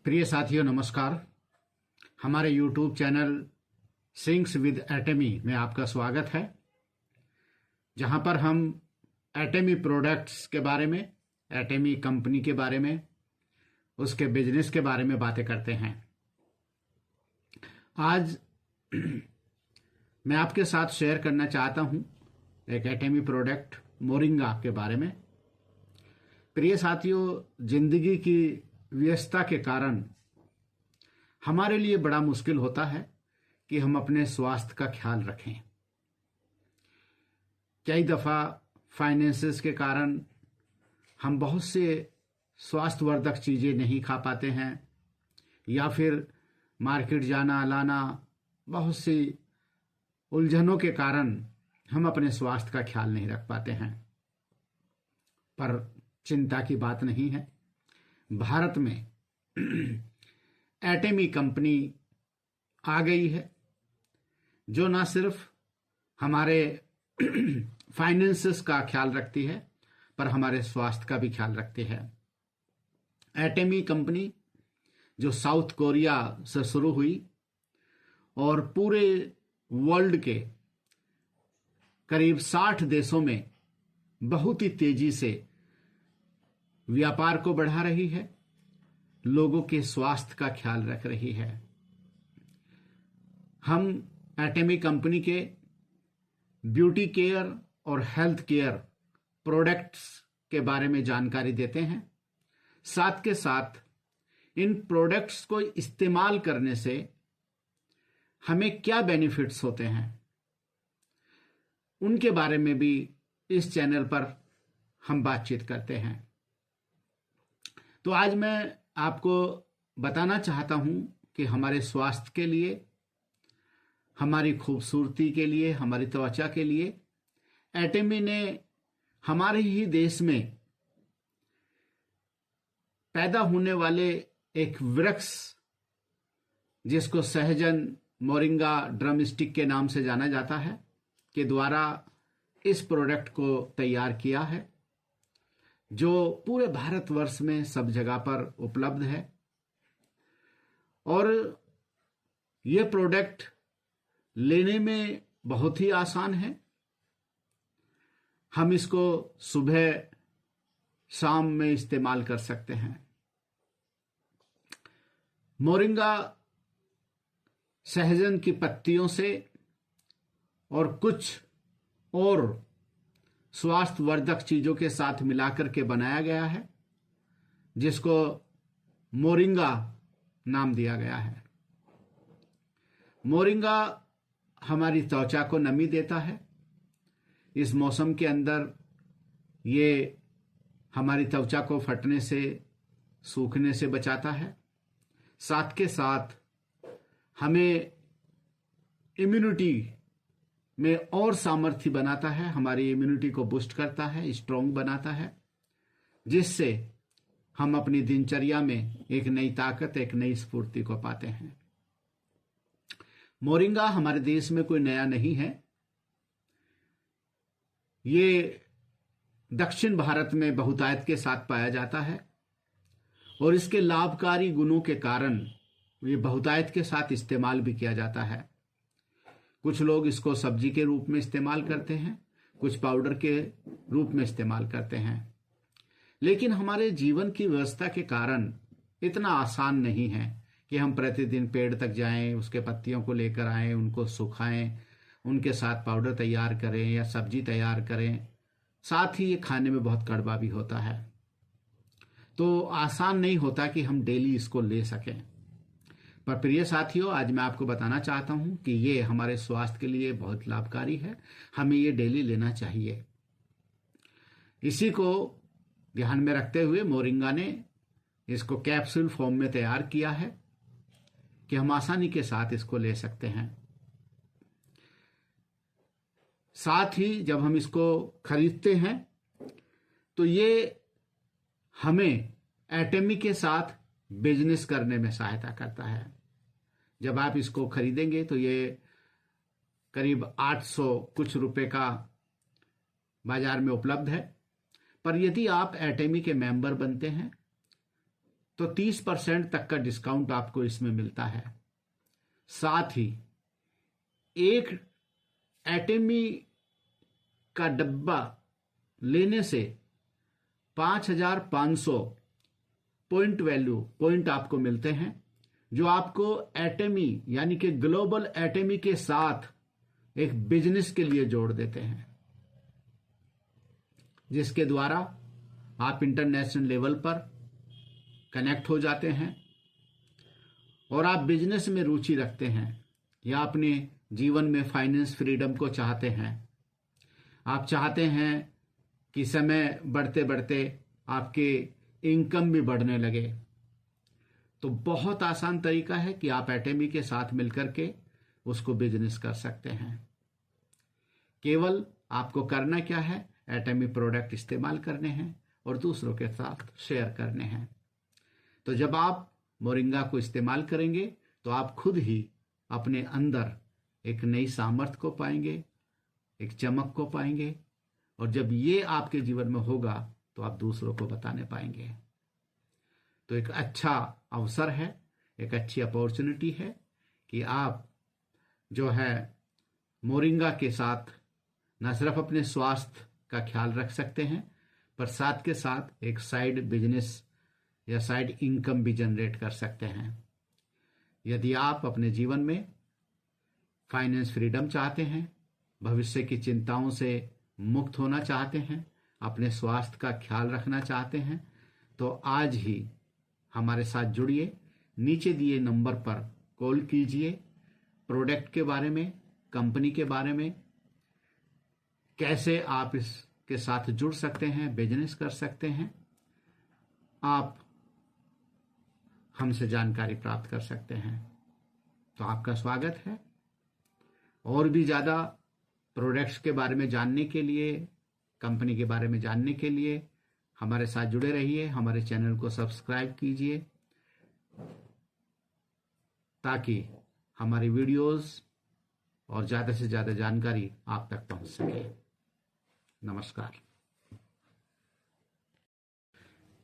प्रिय साथियों नमस्कार। हमारे YouTube चैनल सिंक्स विद एटमी में आपका स्वागत है, जहां पर हम एटमी प्रोडक्ट्स के बारे में, एटमी कंपनी के बारे में, उसके बिजनेस के बारे में बातें करते हैं। आज मैं आपके साथ शेयर करना चाहता हूं एक एटमी प्रोडक्ट मोरिंगा के बारे में। प्रिय साथियों, जिंदगी की व्यस्तता के कारण हमारे लिए बड़ा मुश्किल होता है कि हम अपने स्वास्थ्य का ख्याल रखें। कई दफ़ा फाइनेंसेस के कारण हम बहुत से स्वास्थ्यवर्धक चीज़ें नहीं खा पाते हैं, या फिर मार्केट जाना लाना, बहुत सी उलझनों के कारण हम अपने स्वास्थ्य का ख्याल नहीं रख पाते हैं। पर चिंता की बात नहीं है, भारत में एटमी कंपनी आ गई है जो न सिर्फ हमारे फाइनेंसेस का ख्याल रखती है, पर हमारे स्वास्थ्य का भी ख्याल रखती है। एटमी कंपनी जो साउथ कोरिया से शुरू हुई और पूरे वर्ल्ड के करीब 60 देशों में बहुत ही तेजी से व्यापार को बढ़ा रही है, लोगों के स्वास्थ्य का ख्याल रख रही है। हम एटमी कंपनी के ब्यूटी केयर और हेल्थ केयर प्रोडक्ट्स के बारे में जानकारी देते हैं। साथ के साथ इन प्रोडक्ट्स को इस्तेमाल करने से हमें क्या बेनिफिट्स होते हैं, उनके बारे में भी इस चैनल पर हम बातचीत करते हैं। तो आज मैं आपको बताना चाहता हूं कि हमारे स्वास्थ्य के लिए, हमारी खूबसूरती के लिए, हमारी त्वचा के लिए एटमी ने हमारे ही देश में पैदा होने वाले एक वृक्ष जिसको सहजन मोरिंगा ड्रमस्टिक के नाम से जाना जाता है, के द्वारा इस प्रोडक्ट को तैयार किया है, जो पूरे भारतवर्ष में सब जगह पर उपलब्ध है। और ये प्रोडक्ट लेने में बहुत ही आसान है। हम इसको सुबह शाम में इस्तेमाल कर सकते हैं। मोरिंगा सहजन की पत्तियों से और कुछ और स्वास्थ्यवर्धक चीजों के साथ मिलाकर के बनाया गया है, जिसको मोरिंगा नाम दिया गया है। मोरिंगा हमारी त्वचा को नमी देता है। इस मौसम के अंदर ये हमारी त्वचा को फटने से, सूखने से बचाता है। साथ के साथ हमें इम्यूनिटी में और सामर्थ्य बनाता है, हमारी इम्यूनिटी को बूस्ट करता है, स्ट्रॉन्ग बनाता है, जिससे हम अपनी दिनचर्या में एक नई ताकत, एक नई स्फूर्ति को पाते हैं। मोरिंगा हमारे देश में कोई नया नहीं है। ये दक्षिण भारत में बहुतायत के साथ पाया जाता है और इसके लाभकारी गुणों के कारण ये बहुतायत के साथ इस्तेमाल भी किया जाता है। कुछ लोग इसको सब्जी के रूप में इस्तेमाल करते हैं, कुछ पाउडर के रूप में इस्तेमाल करते हैं। लेकिन हमारे जीवन की व्यवस्था के कारण इतना आसान नहीं है कि हम प्रतिदिन पेड़ तक जाएं, उसके पत्तियों को लेकर आएं, उनको सुखाएं, उनके साथ पाउडर तैयार करें या सब्जी तैयार करें। साथ ही ये खाने में बहुत कड़वा भी होता है, तो आसान नहीं होता कि हम डेली इसको ले सकें। पर प्रिय साथियों, आज मैं आपको बताना चाहता हूं कि ये हमारे स्वास्थ्य के लिए बहुत लाभकारी है, हमें ये डेली लेना चाहिए। इसी को ध्यान में रखते हुए मोरिंगा ने इसको कैप्सूल फॉर्म में तैयार किया है कि हम आसानी के साथ इसको ले सकते हैं। साथ ही जब हम इसको खरीदते हैं तो ये हमें एटमी के साथ बिजनेस करने में सहायता करता है। जब आप इसको खरीदेंगे तो ये करीब 800 कुछ रुपए का बाजार में उपलब्ध है। पर यदि आप एटमी के मेंबर बनते हैं तो 30% तक का डिस्काउंट आपको इसमें मिलता है। साथ ही एक एटमी का डब्बा लेने से 5,500 पॉइंट आपको मिलते हैं, जो आपको एटमी यानी कि ग्लोबल एटमी के साथ एक बिजनेस के लिए जोड़ देते हैं, जिसके द्वारा आप इंटरनेशनल लेवल पर कनेक्ट हो जाते हैं और आप बिजनेस में रुचि रखते हैं या अपने जीवन में फाइनेंस फ्रीडम को चाहते हैं। आप चाहते हैं कि समय बढ़ते बढ़ते आपके इनकम भी बढ़ने लगे, तो बहुत आसान तरीका है कि आप एटमी के साथ मिलकर के उसको बिजनेस कर सकते हैं। केवल आपको करना क्या है, एटमी प्रोडक्ट इस्तेमाल करने हैं और दूसरों के साथ शेयर करने हैं। तो जब आप मोरिंगा को इस्तेमाल करेंगे तो आप खुद ही अपने अंदर एक नई सामर्थ्य को पाएंगे, एक चमक को पाएंगे, और जब ये आपके जीवन में होगा तो आप दूसरों को बताने पाएंगे। तो एक अच्छा अवसर है, एक अच्छी अपॉर्चुनिटी है कि आप जो है मोरिंगा के साथ न सिर्फ अपने स्वास्थ्य का ख्याल रख सकते हैं, पर साथ के साथ एक साइड बिजनेस या साइड इनकम भी जनरेट कर सकते हैं। यदि आप अपने जीवन में फाइनेंस फ्रीडम चाहते हैं, भविष्य की चिंताओं से मुक्त होना चाहते हैं, अपने स्वास्थ्य का ख्याल रखना चाहते हैं, तो आज ही हमारे साथ जुड़िए। नीचे दिए नंबर पर कॉल कीजिए। प्रोडक्ट के बारे में, कंपनी के बारे में, कैसे आप इसके साथ जुड़ सकते हैं, बिजनेस कर सकते हैं, आप हमसे जानकारी प्राप्त कर सकते हैं। तो आपका स्वागत है। और भी ज़्यादा प्रोडक्ट्स के बारे में जानने के लिए, कंपनी के बारे में जानने के लिए हमारे साथ जुड़े रहिए। हमारे चैनल को सब्सक्राइब कीजिए ताकि हमारी वीडियोस और ज़्यादा से ज़्यादा जानकारी आप तक पहुंच सके। नमस्कार।